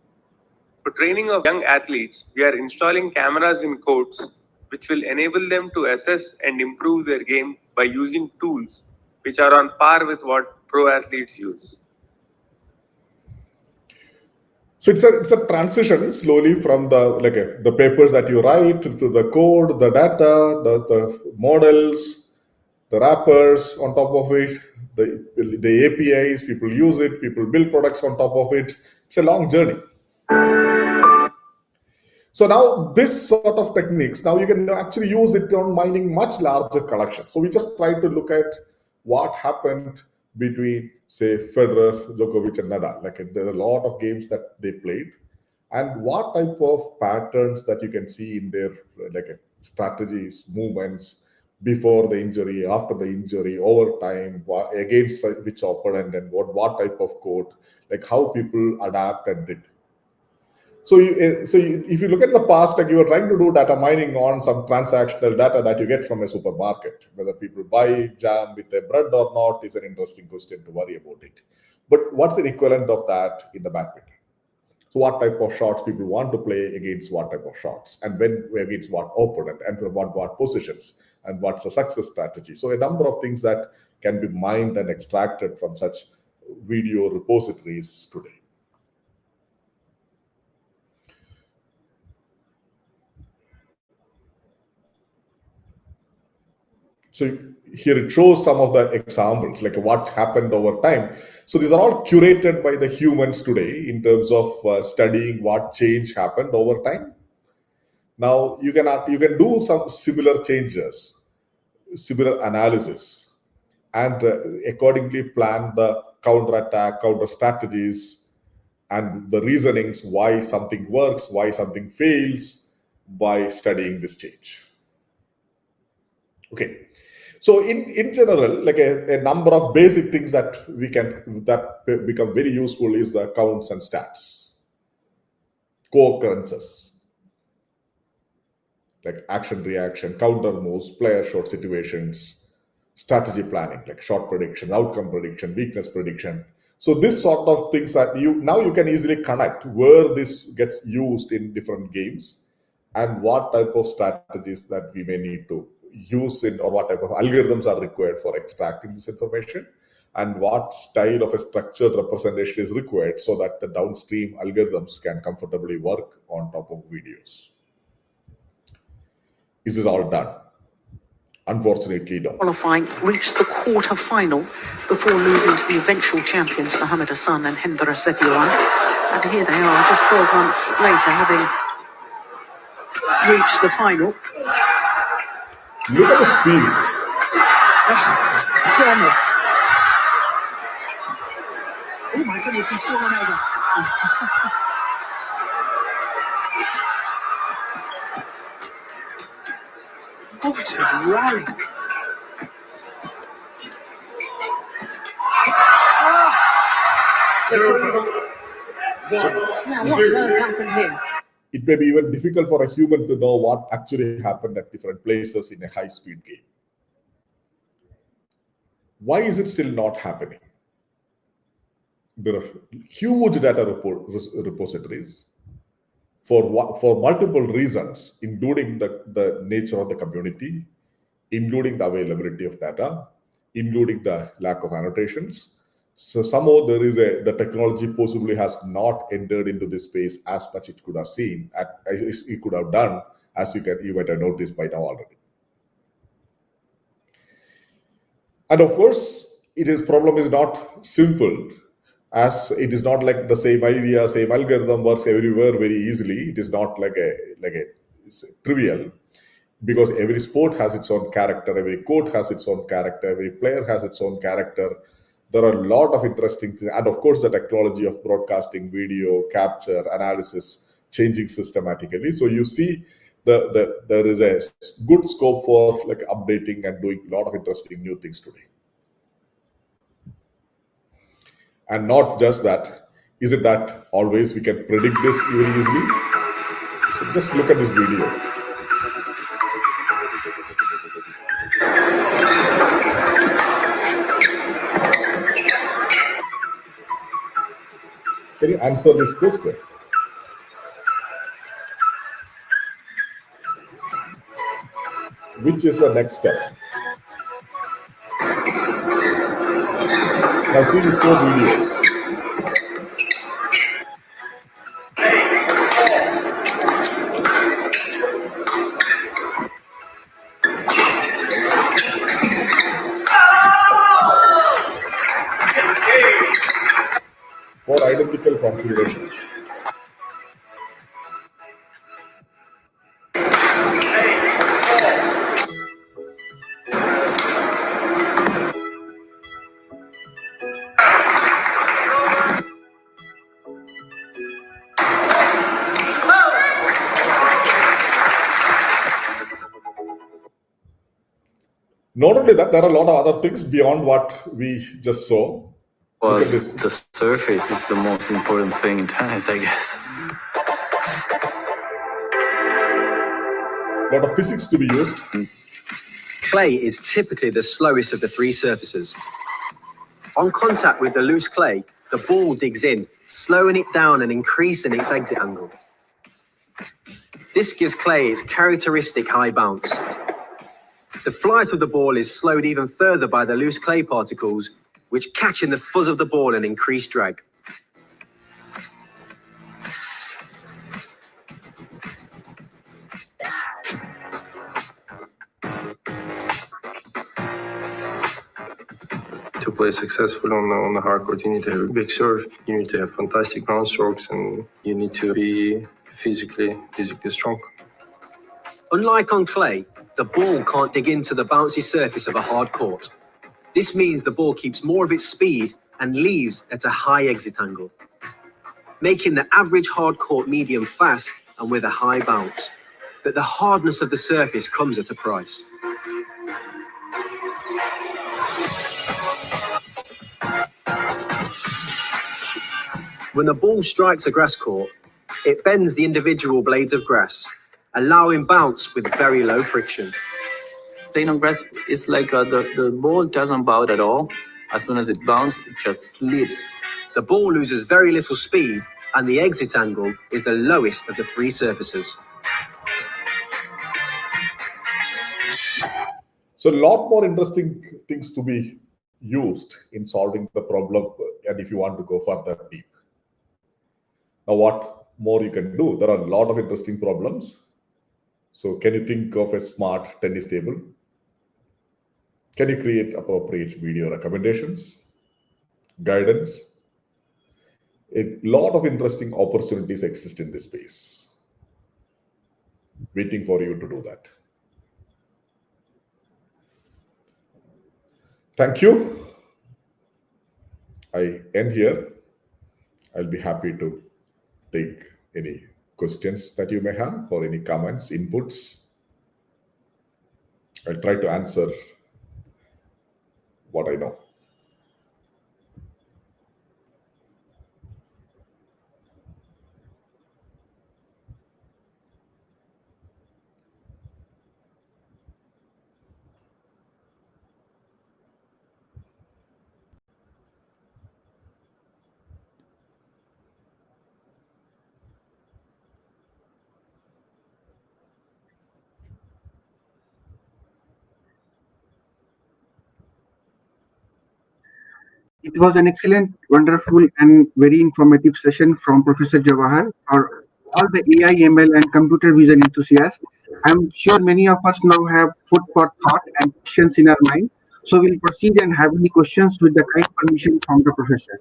For training of young athletes, we are installing cameras in courts which will enable them to assess and improve their game by using tools which are on par with what pro athletes use. So it's a transition slowly from the papers that you write to the code, the data, the models, the wrappers on top of it, the APIs, people use it, people build products on top of it. It's a long journey. So now this sort of techniques, now you can actually use it on mining much larger collections. So we just try to look at what happened between, say, Federer, Djokovic, and Nadal. There are a lot of games that they played, and what type of patterns that you can see in their strategies, movements before the injury, after the injury, over time, against which opponent, and what type of court, how people adapt and did. So if you look at the past, you were trying to do data mining on some transactional data that you get from a supermarket. Whether people buy jam with their bread or not is an interesting question to worry about it. But what's the equivalent of that in the badminton? So what type of shots people want to play against what type of shots, and when against what opponent, and what positions, and what's the success strategy. So a number of things that can be mined and extracted from such video repositories today. So here it shows some of the examples, what happened over time. So these are all curated by the humans today in terms of studying what change happened over time. Now you can do some similar changes, similar analysis, and accordingly plan the counter-attack, counter strategies, and the reasonings why something works, why something fails, by studying this change. Okay. So in general, a number of basic things that become very useful is the counts and stats, co-occurrences, like action reaction, counter moves, player shot situations, strategy planning, like shot prediction, outcome prediction, weakness prediction. So this sort of things that you can easily connect where this gets used in different games, and what type of strategies that we may need to use in, or what type of algorithms are required for extracting this information, and what style of a structured representation is required so that the downstream algorithms can comfortably work on top of videos. This is all done. Unfortunately, no. Qualifying reached the quarter-final before losing to the eventual champions Mohammad Hassan and Hendra Setiawan. And here they are, just 12 months later, having reached the final. Look at the speed. Oh, goodness. Oh my goodness, he's fallen over. What a rally. Now, what has happened here? It may be even difficult for a human to know what actually happened at different places in a high-speed game. Why is it still not happening? There are huge data repositories, for multiple reasons, including the nature of the community, including the availability of data, including the lack of annotations. So somehow the technology possibly has not entered into this space as much it could have seen, as it could have done, as you might have noticed by now already. And of course, problem is not simple, as it is not like the same idea, same algorithm works everywhere very easily. It is not like it's trivial, because every sport has its own character, every court has its own character, every player has its own character. There are a lot of interesting things, and of course, the technology of broadcasting, video capture, analysis changing systematically. So you see, there is a good scope for like updating and doing a lot of interesting new things today. And not just that, is it that always we can predict this very easily? So just look at this video. Can you answer this question? Which is the next step? Now see these 4 videos. Four identical configurations. Not only that, there are a lot of other things beyond what we just saw. Well, the surface is the most important thing in tennis, I guess. A lot of physics to be used. Clay is typically the slowest of the 3 surfaces. On contact with the loose clay, the ball digs in, slowing it down and increasing its exit angle. This gives clay its characteristic high bounce. The flight of the ball is slowed even further by the loose clay particles, which catch in the fuzz of the ball and increase drag. To play successfully on the hard court, you need to have a big serve, you need to have fantastic ground strokes, and you need to be physically strong. Unlike on clay, the ball can't dig into the bouncy surface of a hard court. This means the ball keeps more of its speed and leaves at a high exit angle, making the average hard court medium fast and with a high bounce. But the hardness of the surface comes at a price. When the ball strikes a grass court, it bends the individual blades of grass, allowing bounce with very low friction. Playing on grass is like the ball doesn't bounce at all. As soon as it bounces, it just slips. The ball loses very little speed, and the exit angle is the lowest of the 3 surfaces. So a lot more interesting things to be used in solving the problem, and if you want to go further deep. Now, what more you can do? There are a lot of interesting problems. So can you think of a smart tennis table? Can you create appropriate video recommendations, guidance? A lot of interesting opportunities exist in this space, waiting for you to do that. Thank you. I end here. I'll be happy to take any questions that you may have or any comments, inputs. I'll try to answer what I know. It was an excellent, wonderful, and very informative session from Professor Jawahar for all the AI, ML, and computer vision enthusiasts. I'm sure many of us now have food for thought and questions in our mind. So we'll proceed and have any questions with the kind permission from the professor.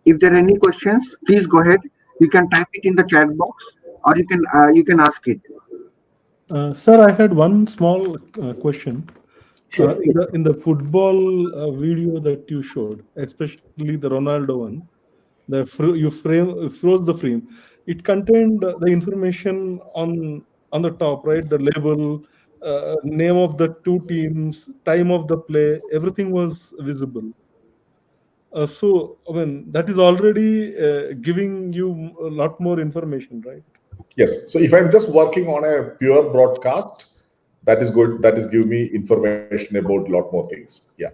If there are any questions, please go ahead. You can type it in the chat box, or you can ask it. Sir, I had one small question. Sure. In the football video that you showed, especially the Ronaldo one, you froze the frame. It contained the information on the top, right? The label, name of the two teams, time of the play, everything was visible. So, I mean, that is already giving you a lot more information, right? Yes. So if I'm just working on a pure broadcast, that is good. That is giving me information about a lot more things. Yeah.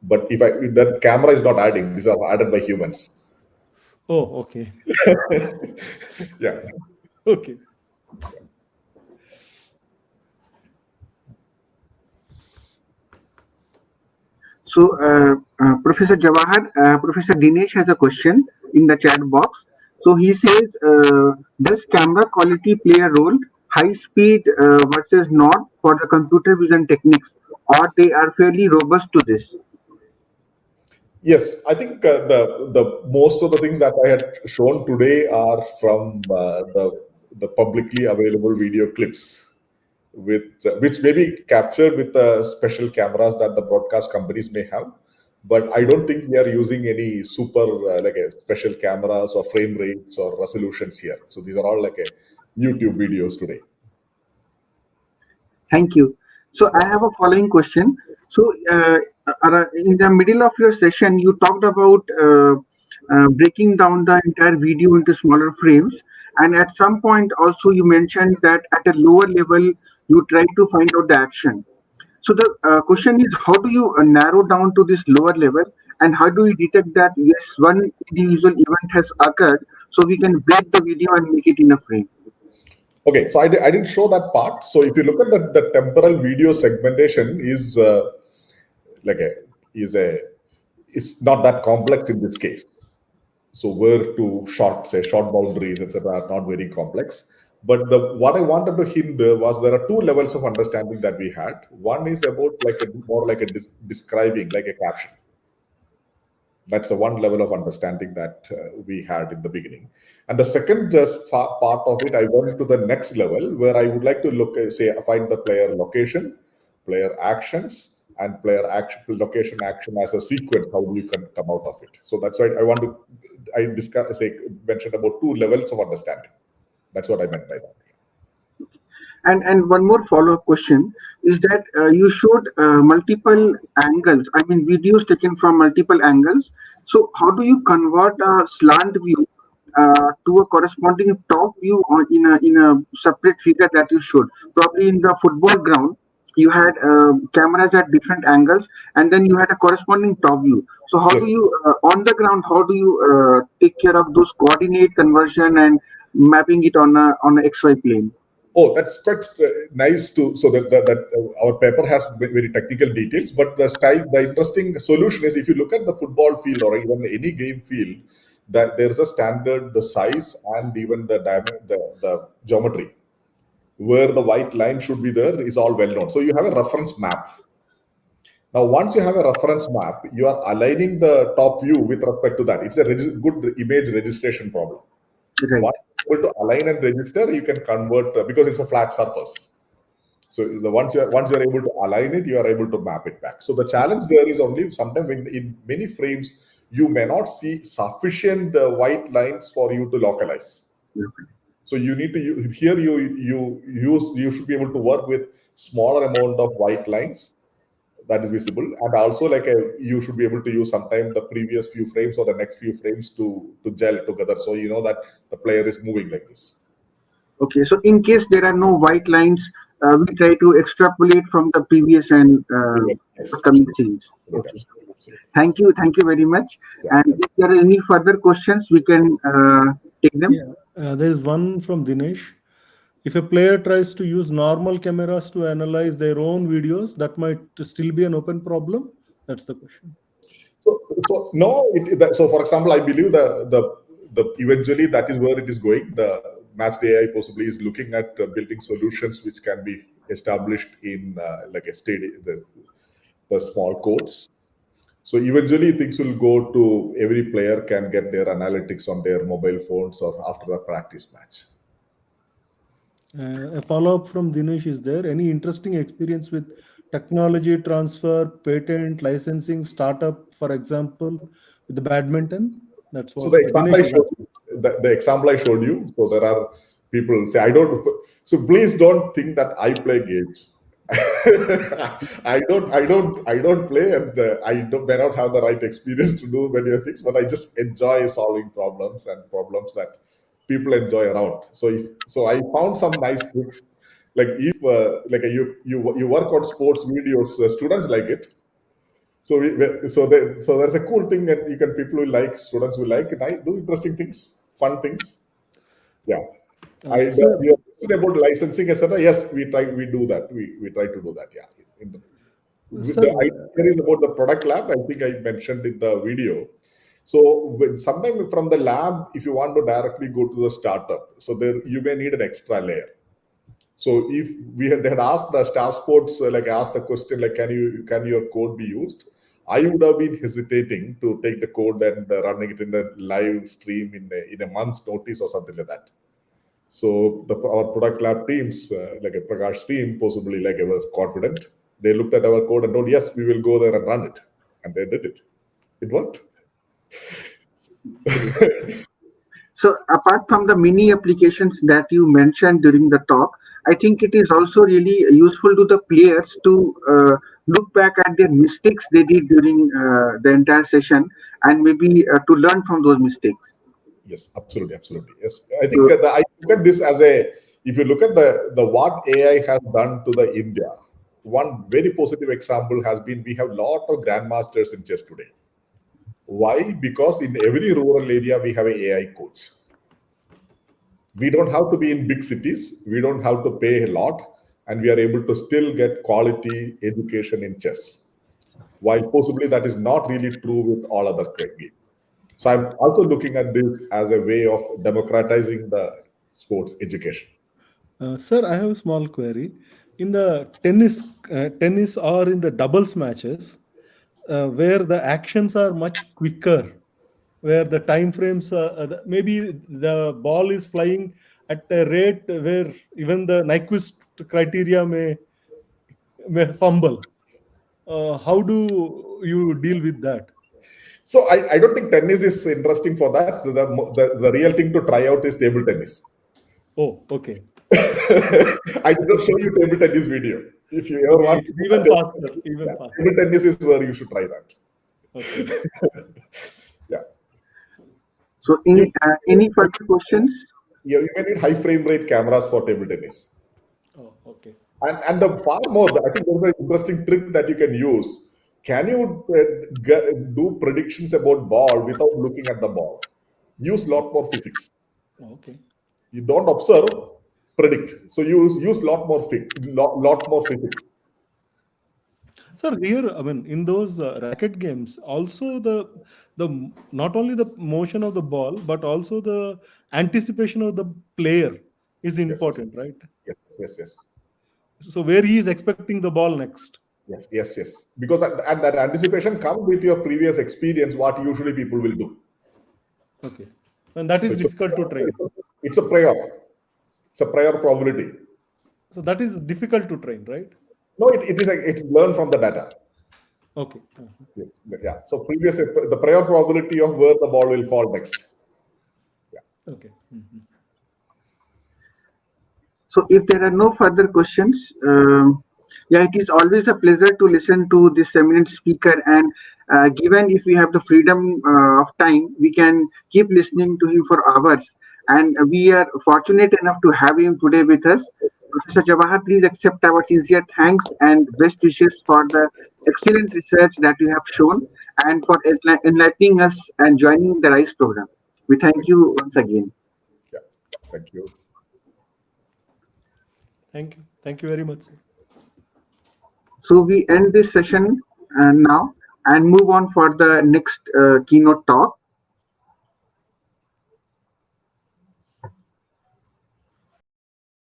But if that camera is not adding, these are added by humans. Oh, okay. Yeah. Okay. So, Professor Jawahar, Professor Dinesh has a question in the chat box. So he says, does camera quality play a role, high speed versus not for the computer vision techniques, or they are fairly robust to this? Yes, I think the most of the things that I had shown today are from the publicly available video clips, which may be captured with the special cameras that the broadcast companies may have. But I don't think we are using any super like a special cameras or frame rates or resolutions here. So these are all like a YouTube videos today. Thank you. So I have a following question. So in the middle of your session, you talked about breaking down the entire video into smaller frames. And at some point also you mentioned that at a lower level, you try to find out the action. So the question is, how do you narrow down to this lower level, and how do we detect that, yes, one individual event has occurred, so we can break the video and make it in a frame? Okay, so I didn't show that part. So if you look at the temporal video segmentation is it's not that complex in this case. So where to short boundaries, etc., are not very complex. But what I wanted to hint was there are two levels of understanding that we had. One is about more like a describing, like a caption. That's the one level of understanding that we had in the beginning. And the second part of it, I went to the next level where I would like to find the player location, player actions, and player action, location action as a sequence, how you can come out of it. So that's why I mentioned about two levels of understanding. That's what I meant by that. And one more follow-up question is that you showed multiple angles, I mean videos taken from multiple angles. So how do you convert a slant view to a corresponding top view in a separate figure that you showed? Probably in the football ground, you had cameras at different angles, and then you had a corresponding top view. So how do you, on the ground, how do you take care of those coordinate conversion and mapping it on a XY plane? Oh, that's quite nice to. So that our paper has very technical details, but the interesting solution is if you look at the football field or even any game field, that there's a standard, the size and even the diameter, the geometry, where the white line should be there is all well known. So you have a reference map. Now, once you have a reference map, you are aligning the top view with respect to that. It's a good image registration problem. Right. Once you're able to align and register, you can convert because it's a flat surface. So once you're able to align it, you are able to map it back. So the challenge there is only sometimes in many frames you may not see sufficient white lines for you to localize. Okay. So you need to you should be able to work with smaller amount of white lines that is visible, and also you should be able to use sometimes the previous few frames or the next few frames to gel together, so you know that the player is moving like this. Okay, so in case there are no white lines, we try to extrapolate from the previous and upcoming scenes. Okay. Thank you very much. And if there are any further questions, we can take them. Yeah, there is one from Dinesh. If a player tries to use normal cameras to analyze their own videos, that might still be an open problem. That's the question. So no. So for example, I believe the eventually that is where it is going. The matched AI possibly is looking at building solutions which can be established in like a stadium, the small courts. So eventually things will go to every player can get their analytics on their mobile phones or after a practice match. A follow-up from Dinesh, is there any interesting experience with technology transfer, patent, licensing, startup, for example, with the badminton? That's what So the example Dinesh I is showed asking. you, the example I showed you. So there are people say I don't. So please don't think that I play games. I don't play, and may not have the right experience to do many things, but I just enjoy solving problems and problems that people enjoy around. So I found some nice tricks. Like if you work on sports videos, students like it. So there's a cool thing that people will like, students will like, and I do interesting things, fun things. Yeah. Sir, We are question about licensing, etc. Yes, we do that. We try to do that. Yeah. The idea here is about the product lab. I think I mentioned in the video. So sometime from the lab, if you want to directly go to the startup, so there you may need an extra layer. So if they had asked the Star Sports, asked the question, like, can your code be used? I would have been hesitating to take the code and running it in the live stream in a month's notice or something like that. So our product lab teams, like a Prakash team, possibly like I was confident. They looked at our code and told, yes, we will go there and run it. And they did it. It worked. So apart from the mini applications that you mentioned during the talk, I think it is also really useful to the players to look back at their mistakes they did during the entire session and maybe to learn from those mistakes. Yes, absolutely. Yes, I think I look at this as if you look at the what AI has done to the India, one very positive example has been we have a lot of grandmasters in chess today. Why? Because in every rural area we have an AI coach. We don't have to be in big cities. We don't have to pay a lot, and we are able to still get quality education in chess. While possibly that is not really true with all other games. So I'm also looking at this as a way of democratizing the sports education. Sir, I have a small query. In the tennis or in the doubles matches, where the actions are much quicker, where the time frames, maybe the ball is flying at a rate where even the Nyquist criteria may fumble. How do you deal with that? So I don't think tennis is interesting for that. So the real thing to try out is table tennis. Oh, okay. I did not show you table tennis video. If you ever want, it's even faster. Table tennis is where you should try that. Okay. Yeah. So any further questions? Yeah, you may need high frame rate cameras for table tennis. Oh, okay. And the far more, I think there's an interesting trick that you can use. Can you do predictions about ball without looking at the ball? Use a lot more physics. Okay. You don't observe, predict. So you use a lot more physics. Sir, here, I mean, in those racket games, also the not only the motion of the ball, but also the anticipation of the player is important, right? Yes. So where he is expecting the ball next. Yes. Because that anticipation comes with your previous experience, what usually people will do. Okay. And that is difficult to train. It's a prior. It's a prior probability. So that is difficult to train, right? No, it's learned from the data. Okay. Yes. Yeah. So the prior probability of where the ball will fall next. Yeah. Okay. So if there are no further questions, it is always a pleasure to listen to this eminent speaker. And given if we have the freedom of time, we can keep listening to him for hours. And we are fortunate enough to have him today with us. Professor Jawahar, please accept our sincere thanks and best wishes for the excellent research that you have shown and for enlightening us and joining the RISE program. We thank you once again. Yeah, thank you. Thank you. Thank you very much, sir. So we end this session now and move on for the next keynote talk.